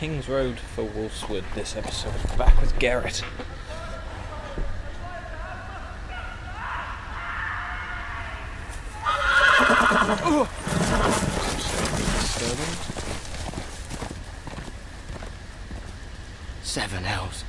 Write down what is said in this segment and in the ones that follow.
King's Road for Wolfswood this episode. Back with Garrett. Seven hells.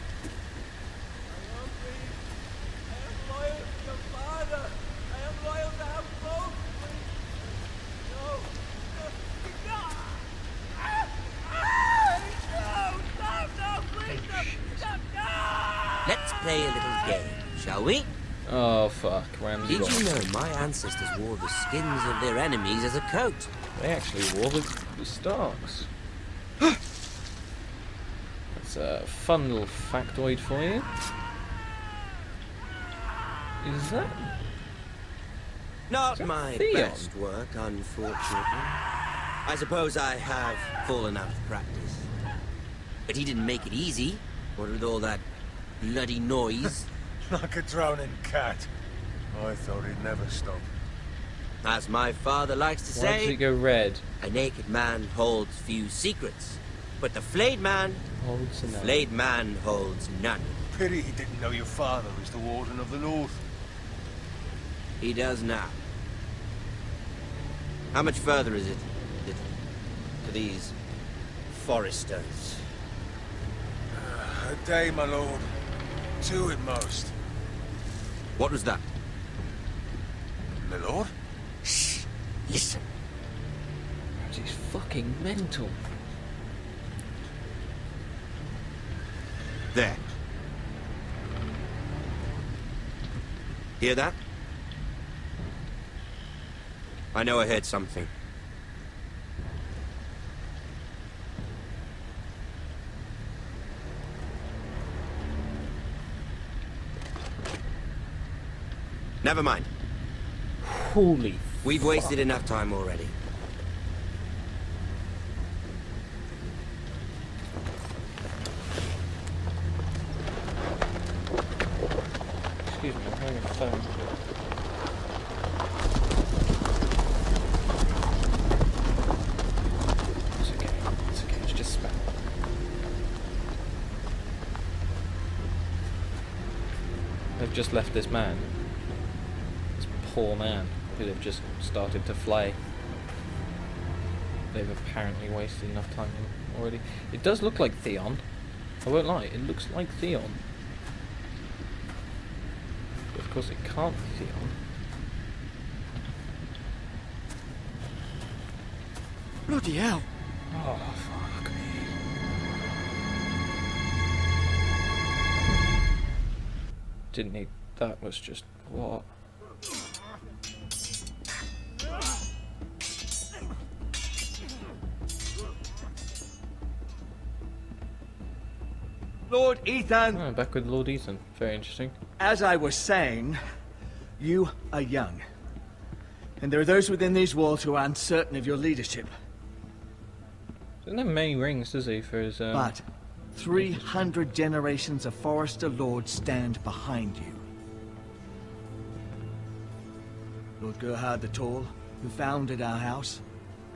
Let's play a little game, shall we? Oh fuck, Ramsey. Did you know my ancestors wore the skins of their enemies as a coat? They actually wore the Starks. That's a fun little factoid for you. Is that? Not my Theon? best work, unfortunately. I suppose I have fallen out of practice. But he didn't make it easy, what with all that bloody noise. Like a drowning cat. I thought he'd never stop. As my father likes to Why did say, it go red? a naked man holds few secrets. But the flayed man holds none. Pity he didn't know your father is the Warden of the North. He does now. How much further is it to these foresters? A day, my lord. 2 at most. What was that? My lord? Shh! Listen. Ramsey's fucking mental. There. Hear that? I know I heard something. Never mind. Holy We've wasted enough time already. Excuse me, I'm having a phone. It's okay, it's just spam. They've just left this man. This poor man, who they've just started to flay. They've apparently wasted enough time already. It does look like Theon. I won't lie, it looks like Theon. But of course it can't be Theon. Bloody hell! Oh, fuck me. Didn't need... That was just... What? Lord Ethan, Oh, back with Lord Ethan. Very interesting. as I was saying, you are young. And there are those within these walls who are uncertain of your leadership. Doesn't have many rings, does he, for his... But 300 generations of Forester Lords stand behind you. Lord Gerhard the Tall, who founded our house,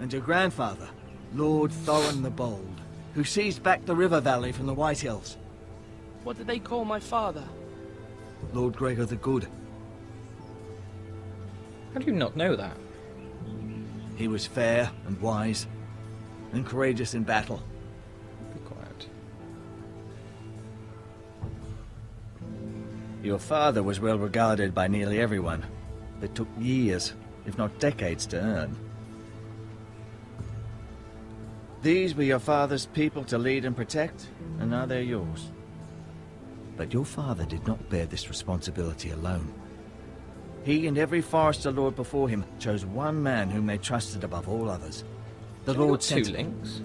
and your grandfather, Lord Thorin the Bold, who seized back the river valley from the White Hills. What did they call my father? Lord Gregor the Good. How do you not know that? He was fair and wise, and courageous in battle. Be quiet. Your father was well regarded by nearly everyone. It took years, if not decades, to earn. These were your father's people to lead and protect, and now they're yours. But your father did not bear this responsibility alone. He and every Forester Lord before him chose one man whom they trusted above all others. The Lord Two Sentinel. links.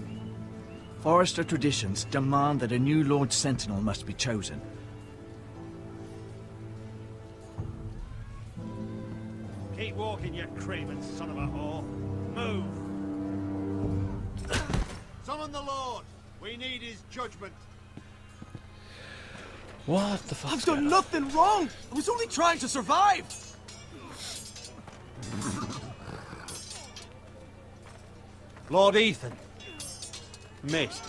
Forester traditions demand that a new Lord Sentinel must be chosen. Keep walking, you craven son of a whore. Move! Summon the Lord! We need his judgment. What the fuck? I've done nothing wrong! I was only trying to survive! Lord Ethan. Missed.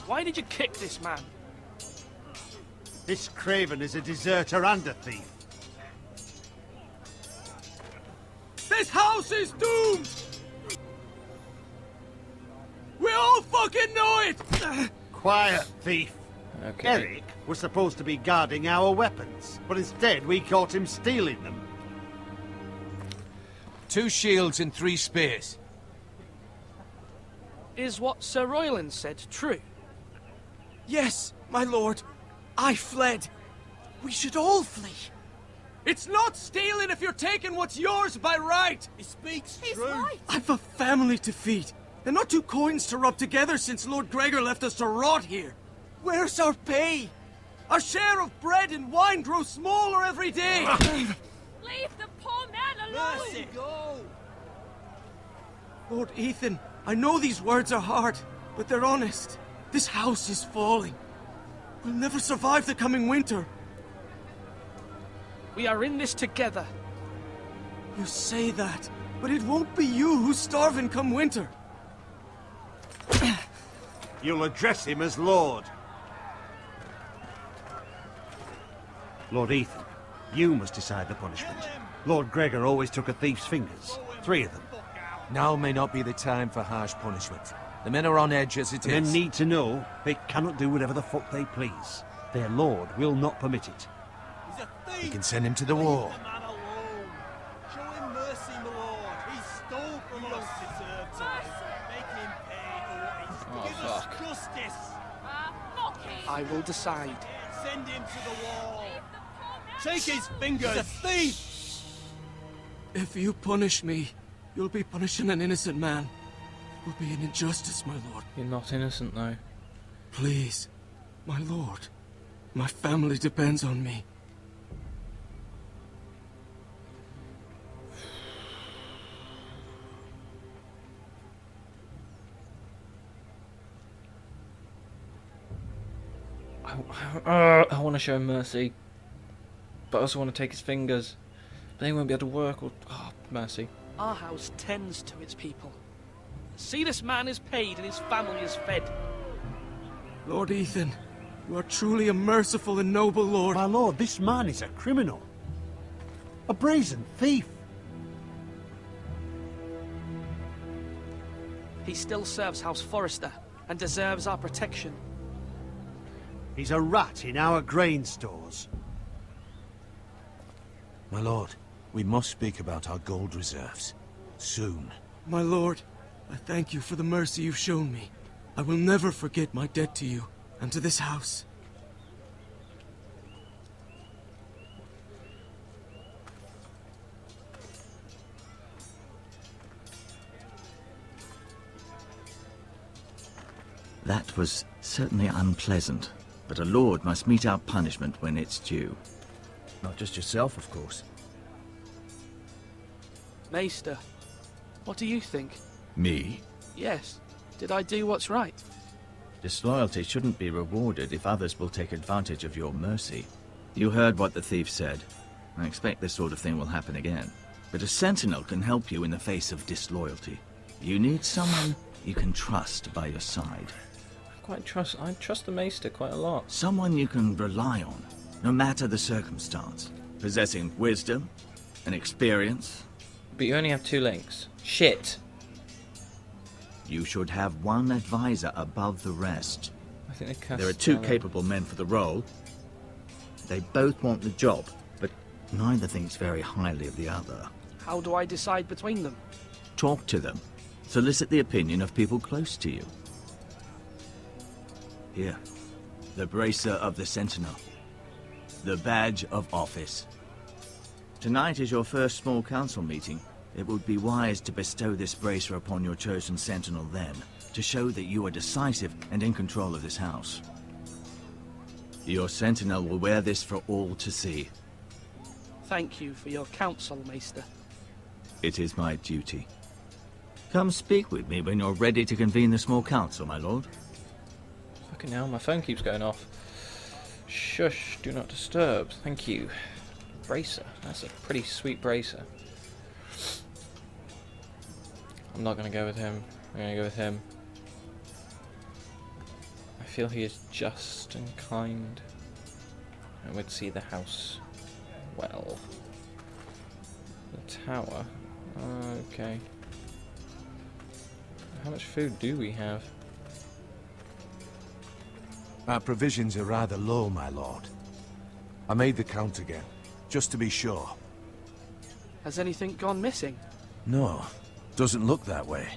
Why did you kick this man? This craven is a deserter and a thief. This house is doomed! We all fucking know it! Quiet, thief. Okay. Eric was supposed to be guarding our weapons, but instead we caught him stealing them. 2 shields and 3 spears. Is what Sir Royland said true? Yes, my lord. I fled. We should all flee. It's not stealing if you're taking what's yours by right! He speaks He's true. right. I've a family to feed, and not 2 coins to rub together since Lord Gregor left us to rot here. Where's our pay? Our share of bread and wine grows smaller every day! Leave the poor man alone. Mercy, go. Lord Ethan, I know these words are hard, but they're honest. This house is falling. We'll never survive the coming winter. We are in this together. You say that, but it won't be you who's starving come winter. You'll address him as Lord. Lord Ethan, you must decide the punishment. Lord Gregor always took a thief's fingers. 3 of them. Now may not be the time for harsh punishment. The men are on edge as it The men is. need to know they cannot do whatever the fuck they please. Their lord will not permit it. He's a thief. We can send him to the war. Leave the man alone. Show him mercy, my lord. He stole from us. Deserves it. Make him pay for what he's done. Give us fuck. justice. Mocky. I will decide. Send him to the wall. Leave the poor man Take his fingers. He's a thief. If you punish me, you'll be punishing an innocent man. It will be an injustice, my lord. You're not innocent, though. Please, my lord. My family depends on me. I want to show him mercy, but I also want to take his fingers. But they won't be able to work. Or mercy. Our house tends to its people. See, this man is paid and his family is fed. Lord Ethan, you are truly a merciful and noble lord. My lord, this man is a criminal. A brazen thief. He still serves House Forrester and deserves our protection. He's a rat in our grain stores. My lord, we must speak about our gold reserves. Soon. My lord, I thank you for the mercy you've shown me. I will never forget my debt to you and to this house. That was certainly unpleasant, but a lord must mete out punishment when it's due. Not just yourself, of course. Maester, what do you think? Me? Yes. Did I do what's right? Disloyalty shouldn't be rewarded if others will take advantage of your mercy. You heard what the thief said. I expect this sort of thing will happen again. But a sentinel can help you in the face of disloyalty. You need someone you can trust by your side. I trust the Maester quite a lot. Someone you can rely on, no matter the circumstance. Possessing wisdom and experience. But you only have 2 links. Shit. You should have one advisor above the rest. I think they cast There are 2 spell. capable men for the role. They both want the job, but neither thinks very highly of the other. How do I decide between them? Talk to them. Solicit the opinion of people close to you. Here, the bracer of the Sentinel. The badge of office. Tonight is your first small council meeting. It would be wise to bestow this bracer upon your chosen Sentinel then, to show that you are decisive and in control of this house. Your Sentinel will wear this for all to see. Thank you for your counsel, Maester. It is my duty. Come speak with me when you're ready to convene the small council, my lord. Fucking hell, my phone keeps going off. Shush, do not disturb. Thank you. Bracer. That's a pretty sweet bracer. I'm not going to go with him. I'm going to go with him. I feel he is just and kind and would see the house well. The tower. Okay. How much food do we have? Our provisions are rather low, my lord. I made the count again, just to be sure. Has anything gone missing? No, doesn't look that way.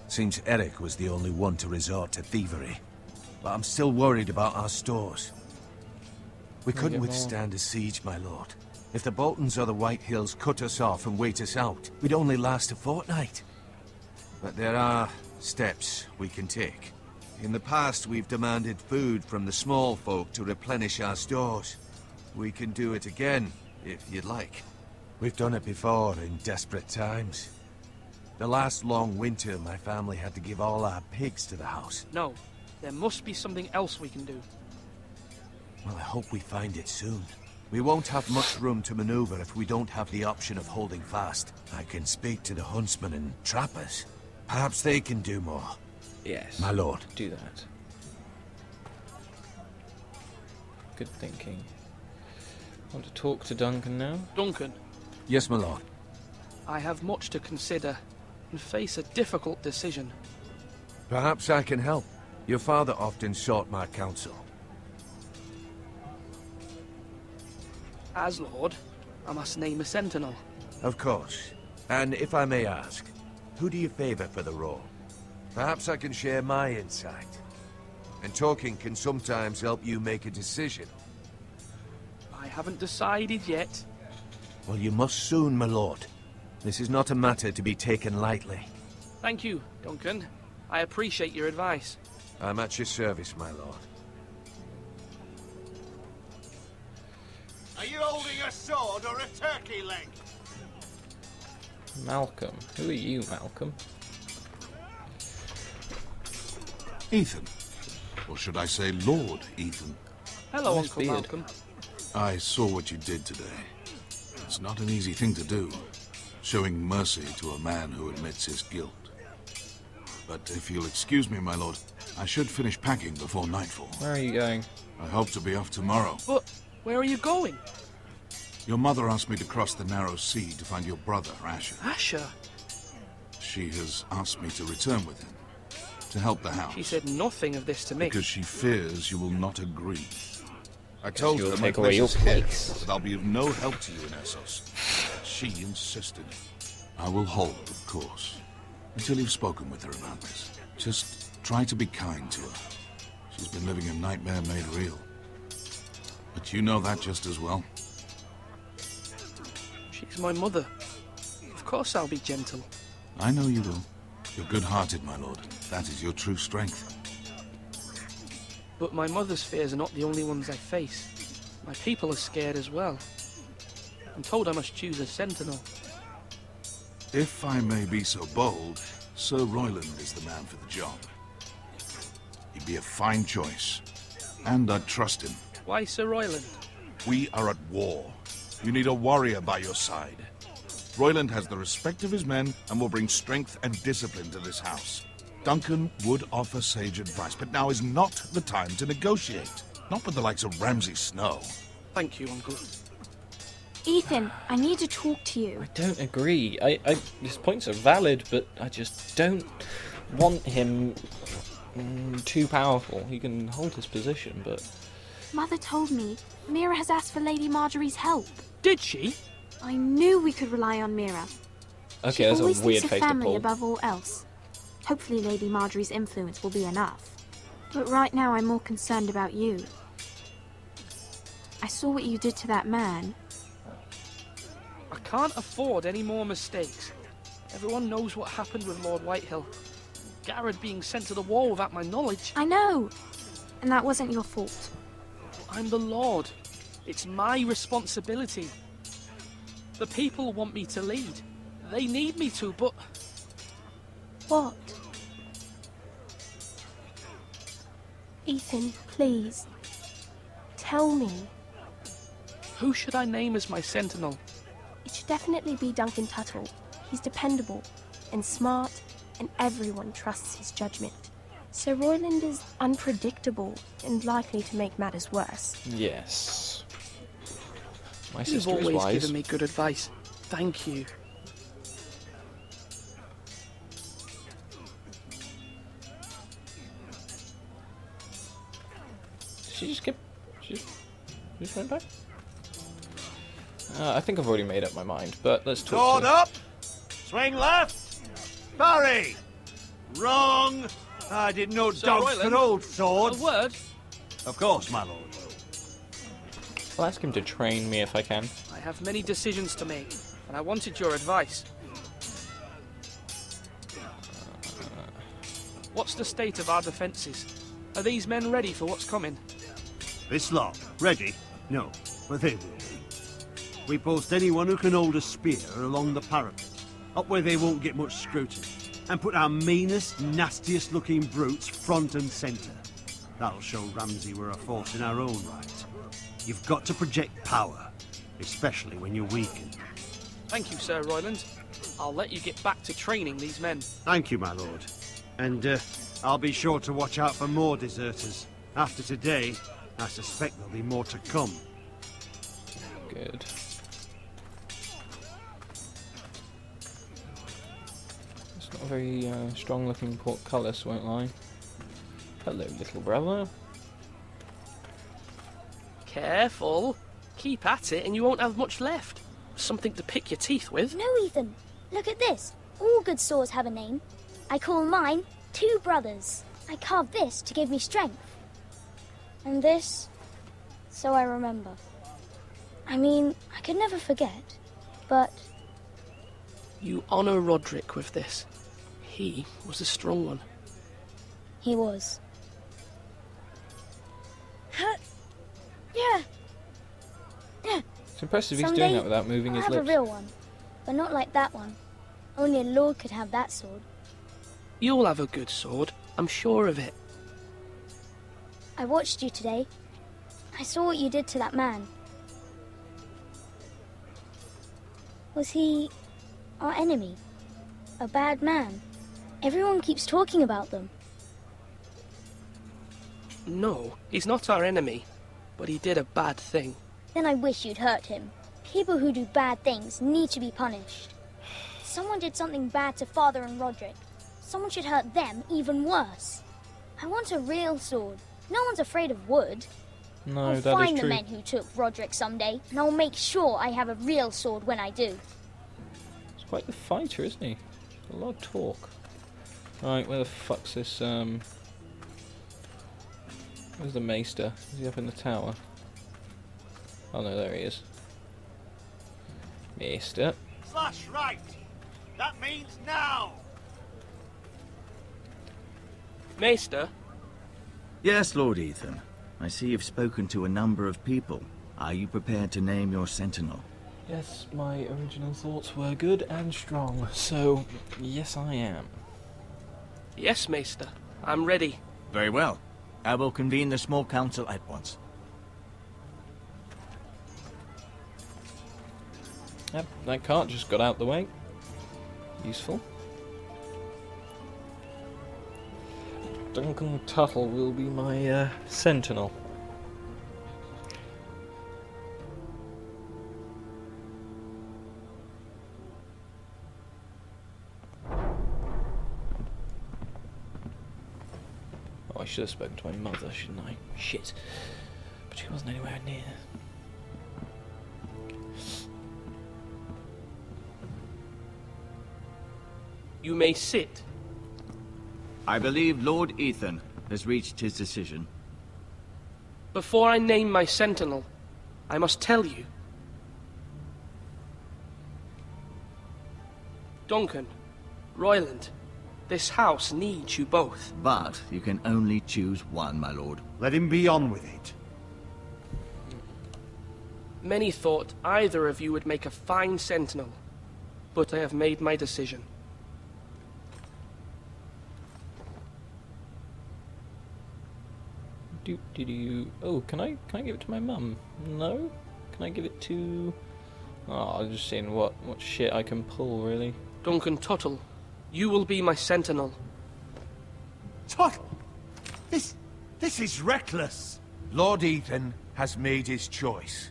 Seems Eric was the only one to resort to thievery. But I'm still worried about our stores. We couldn't get more. withstand a siege, my lord. If the Boltons or the White Hills cut us off and wait us out, we'd only last a fortnight. But there are steps we can take. In the past, we've demanded food from the small folk to replenish our stores. We can do it again, if you'd like. We've done it before in desperate times. The last long winter, my family had to give all our pigs to the house. No. There must be something else we can do. Well, I hope we find it soon. We won't have much room to maneuver if we don't have the option of holding fast. I can speak to the huntsmen and trappers. Perhaps they can do more. Yes. My lord. Do that. Good thinking. Want to talk to Duncan now? Duncan, Yes, my lord. I have much to consider and face a difficult decision. Perhaps I can help. Your father often sought my counsel. As Lord, I must name a sentinel. Of course. And if I may ask, who do you favor for the role? Perhaps I can share my insight. And talking can sometimes help you make a decision. I haven't decided yet. Well, you must soon, my lord. This is not a matter to be taken lightly. Thank you, Duncan. I appreciate your advice. I'm at your service, my lord. Are you holding a sword or a turkey leg? Malcolm. Who are you, Malcolm? Ethan. Or should I say Lord Ethan? Hello, Nice Uncle beard. Malcolm. I saw what you did today. It's not an easy thing to do, showing mercy to a man who admits his guilt. But if you'll excuse me, my lord, I should finish packing before nightfall. Where are you going? I hope to be off tomorrow. But where are you going? Your mother asked me to cross the narrow sea to find your brother, Asher. Asher? She has asked me to return with him, to help the house. She said nothing of this to me. Because she fears you will not agree. I told told her her my my place is here, that I'll be of no help to you in Essos. She insisted. I will hold, of course, until you've spoken with her about this. Just try to be kind to her. She's been living a nightmare made real. But you know that just as well. She's my mother. Of course I'll be gentle. I know you will. You're good-hearted, my lord. That is your true strength. But my mother's fears are not the only ones I face. My people are scared as well. I'm told I must choose a sentinel. If I may be so bold, Sir Royland is the man for the job. He'd be a fine choice, and I'd trust him. Why Sir Royland? We are at war. You need a warrior by your side. Royland has the respect of his men and will bring strength and discipline to this house. Duncan would offer sage advice, but now is not the time to negotiate. Not with the likes of Ramsay Snow. Thank you, Uncle. Ethan, I need to talk to you. I don't agree. His points are valid, but I just don't want him too powerful. He can hold his position, but... Mother told me Mira has asked for Lady Marjorie's help. Did she? I knew we could rely on Mira. Okay, She that's a always weird thinks of face to family pull. above all else. Hopefully Lady Marjorie's influence will be enough. But right now I'm more concerned about you. I saw what you did to that man. I can't afford any more mistakes. Everyone knows what happened with Lord Whitehill. Garrett being sent to the war without my knowledge. I know! And that wasn't your fault. I'm the Lord. It's my responsibility. The people want me to lead. They need me to, but... What? Ethan, please. Tell me. Who should I name as my sentinel? It should definitely be Duncan Tuttle. He's dependable and smart, and everyone trusts his judgment. Sir Royland is unpredictable and likely to make matters worse. Yes. My You've sister is always wise. given me good advice. Thank you. She just kept... She just went back? I think I've already made up my mind, but let's talk Sword to... up! Swing left! Parry! Wrong! I didn't know Sir dogs Royland, could hold A swords. word? Of course, my lord. I'll ask him to train me if I can. I have many decisions to make, and I wanted your advice. What's the state of our defences? Are these men ready for what's coming? This lot, ready? No, but they will be. We post anyone who can hold a spear along the parapet, up where they won't get much scrutiny, and put our meanest, nastiest looking brutes front and centre. That'll show Ramsay we're a force in our own right. You've got to project power, especially when you're weakened. Thank you, Sir Royland. I'll let you get back to training these men. Thank you, my lord. And I'll be sure to watch out for more deserters. After today, I suspect there'll be more to come. Good. It's not a very strong-looking portcullis, won't lie. Hello, little brother. Careful. Keep at it and you won't have much left. Something to pick your teeth with. No, Ethan. Look at this. All good swords have a name. I call mine Two Brothers. I carved this to give me strength. And this, so I remember. I mean, I could never forget, but... You honour Roderick with this. He was a strong one. He was. Yeah. It's impressive he's Someday doing that without moving I'll his have lips. a real one, but not like that one. Only a lord could have that sword. You'll have a good sword. I'm sure of it. I watched you today. I saw what you did to that man. Was he our enemy? A bad man? Everyone keeps talking about them. No, he's not our enemy, but he did a bad thing. Then I wish you'd hurt him. People who do bad things need to be punished. Someone did something bad to Father and Roderick. Someone should hurt them even worse. I want a real sword. No one's afraid of wood. No, I'll that is find the true. men who took Roderick someday, and I'll make sure I have a real sword when I do. He's quite the fighter, isn't he? A lot of talk. Right, where the fuck's this, Where's the maester? Is he up in the tower? Oh no, there he is. Maester. Slash right! That means now! Maester? Yes, Lord Ethan. I see you've spoken to a number of people. Are you prepared to name your sentinel? Yes, my original thoughts were good and strong, so yes I am. Yes, Maester. I'm ready. Very well. I will convene the small council at once. Yep, that cart just got out the way. Useful. Duncan Tuttle will be my sentinel. Oh, I should have spoken to my mother, shouldn't I? Shit. But she wasn't anywhere near. You may sit. I believe Lord Ethan has reached his decision. Before I name my sentinel, I must tell you. Duncan, Royland, this house needs you both. But you can only choose one, my lord. Let him be on with it. Many thought either of you would make a fine sentinel, but I have made my decision. Oh, can I give it to my mum? No? Can I give it to... Oh, I'm just seeing what shit I can pull, really. Duncan Tuttle, you will be my sentinel. Tuttle? This is reckless. Lord Ethan has made his choice.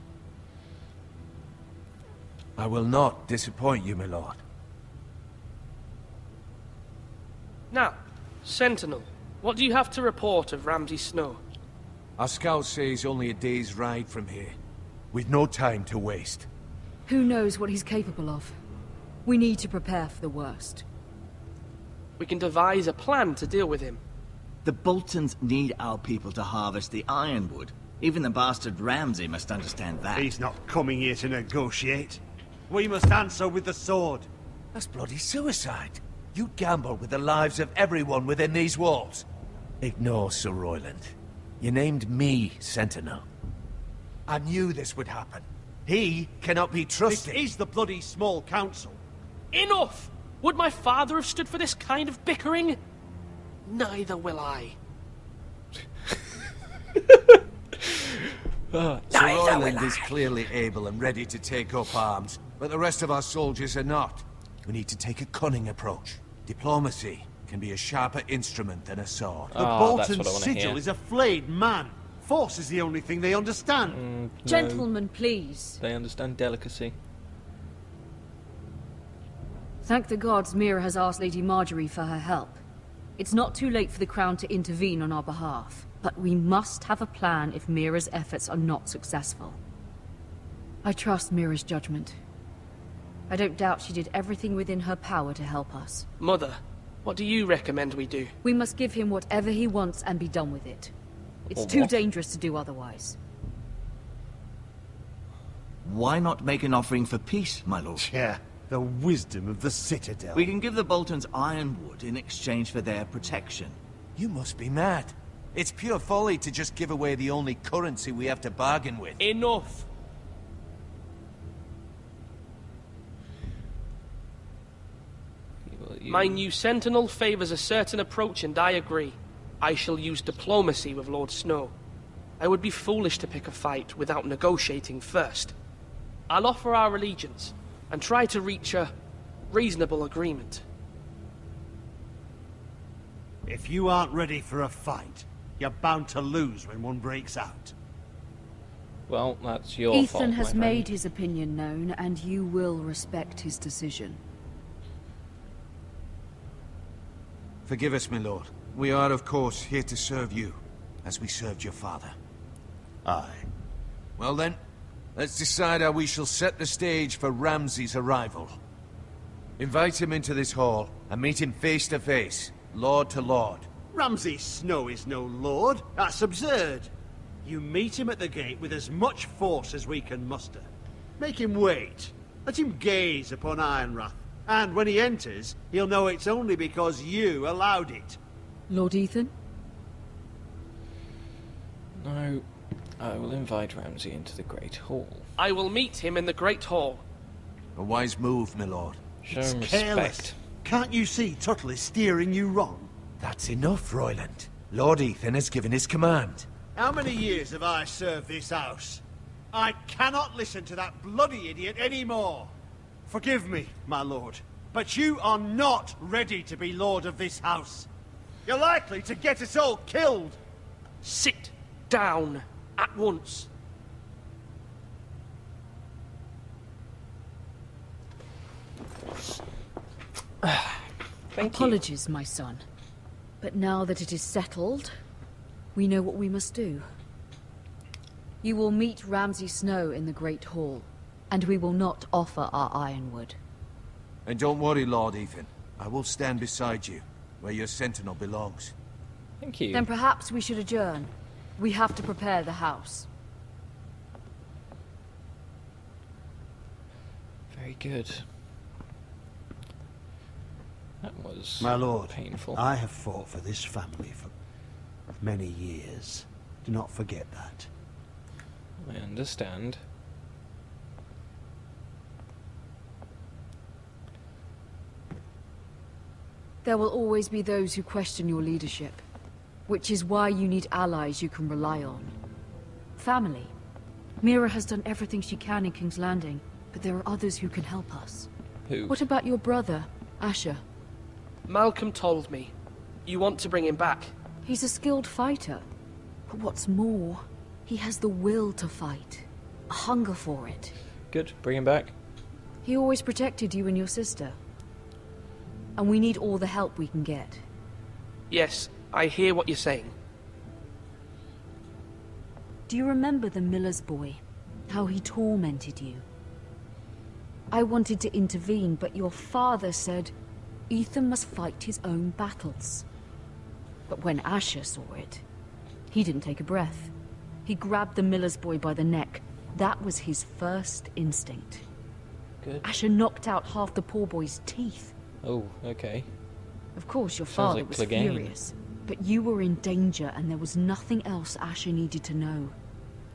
I will not disappoint you, my lord. Now, Sentinel, what do you have to report of Ramsay Snow? Our scouts say he's only a day's ride from here. We've no time to waste. Who knows what he's capable of? We need to prepare for the worst. We can devise a plan to deal with him. The Boltons need our people to harvest the ironwood. Even the bastard Ramsay must understand that. He's not coming here to negotiate. We must answer with the sword. That's bloody suicide. You gamble with the lives of everyone within these walls. Ignore Sir Royland. You named me Sentinel. I knew this would happen. He cannot be trusted. This is the bloody small council. Enough! Would my father have stood for this kind of bickering? Neither will I. Sir Royland is clearly able and ready to take up arms, but the rest of our soldiers are not. We need to take a cunning approach. Diplomacy can be a sharper instrument than a sword. The Bolton sigil is a flayed man. Force is the only thing they understand. No. Gentlemen, please. They understand delicacy. Thank the gods Mira has asked Lady Marjorie for her help. It's not too late for the Crown to intervene on our behalf, but we must have a plan if Mira's efforts are not successful. I trust Mira's judgment. I don't doubt she did everything within her power to help us. Mother, what do you recommend we do? We must give him whatever he wants and be done with it. It's Or too what? dangerous to do otherwise. Why not make an offering for peace, my lord? Yeah, the wisdom of the Citadel. We can give the Boltons ironwood in exchange for their protection. You must be mad. It's pure folly to just give away the only currency we have to bargain with. Enough! My new Sentinel favors a certain approach, and I agree. I shall use diplomacy with Lord Snow. I would be foolish to pick a fight without negotiating first. I'll offer our allegiance, and try to reach a reasonable agreement. If you aren't ready for a fight, you're bound to lose when one breaks out. Well, that's your fault, Ethan has my friend. made his opinion known, and you will respect his decision. Forgive us, my lord. We are, of course, here to serve you, as we served your father. Aye. Well then, let's decide how we shall set the stage for Ramsay's arrival. Invite him into this hall, and meet him face to face, lord to lord. Ramsay Snow is no lord. That's absurd. You meet him at the gate with as much force as we can muster. Make him wait. Let him gaze upon Ironrath. And when he enters, he'll know it's only because you allowed it. Lord Ethan? No, I will invite Ramsay into the Great Hall. I will meet him in the Great Hall. A wise move, my lord. Show It's him careless. respect. Can't you see Tuttle is steering you wrong? That's enough, Royland. Lord Ethan has given his command. How many years have I served this house? I cannot listen to that bloody idiot anymore. Forgive me, my lord, but you are not ready to be lord of this house. You're likely to get us all killed. Sit down at once. Apologies, my son. But now that it is settled, we know what we must do. You will meet Ramsay Snow in the Great Hall, and we will not offer our ironwood. And don't worry, Lord Ethan. I will stand beside you, where your sentinel belongs. Thank you. Then perhaps we should adjourn. We have to prepare the house. Very good. That was My lord, painful. I have fought for this family for many years. Do not forget that. I understand. There will always be those who question your leadership, which is why you need allies you can rely on. Family. Mira has done everything she can in King's Landing, but there are others who can help us. Who? What about your brother, Asher? Malcolm told me. You want to bring him back. He's a skilled fighter. But what's more, he has the will to fight. A hunger for it. Good, bring him back. He always protected you and your sister. And we need all the help we can get. Yes, I hear what you're saying. Do you remember the miller's boy? How he tormented you? I wanted to intervene, but your father said Ethan must fight his own battles. But when Asher saw it, he didn't take a breath. He grabbed the miller's boy by the neck. That was his first instinct. Good. Asher knocked out half the poor boy's teeth. Oh, okay. Of course, your Sounds father like was Clegane. furious. But you were in danger, and there was nothing else Asher needed to know.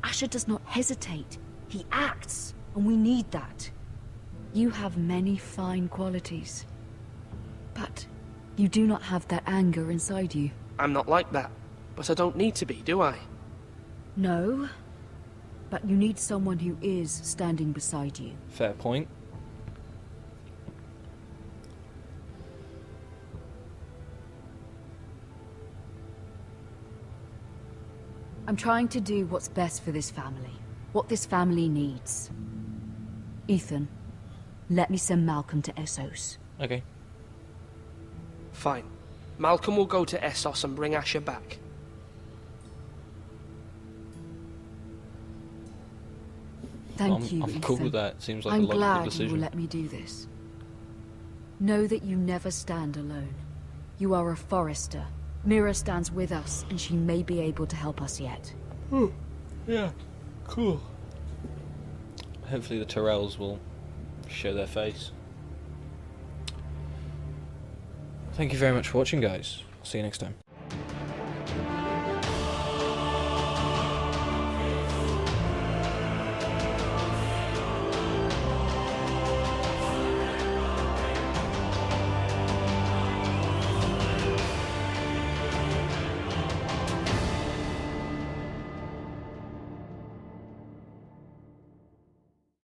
Asher does not hesitate. He acts, and we need that. You have many fine qualities. But you do not have that anger inside you. I'm not like that. But I don't need to be, do I? No. But you need someone who is standing beside you. Fair point. I'm trying to do what's best for this family. What this family needs. Ethan, let me send Malcolm to Essos. Okay. Fine. Malcolm will go to Essos and bring Asher back. Thank you, I'm Ethan. cool with that. Seems like I'm a logical glad you decision. will let me do this. Know that you never stand alone. You are a forester. Mira stands with us, and she may be able to help us yet. Yeah, cool. Hopefully the Tyrells will show their face. Thank you very much for watching, guys. See you next time.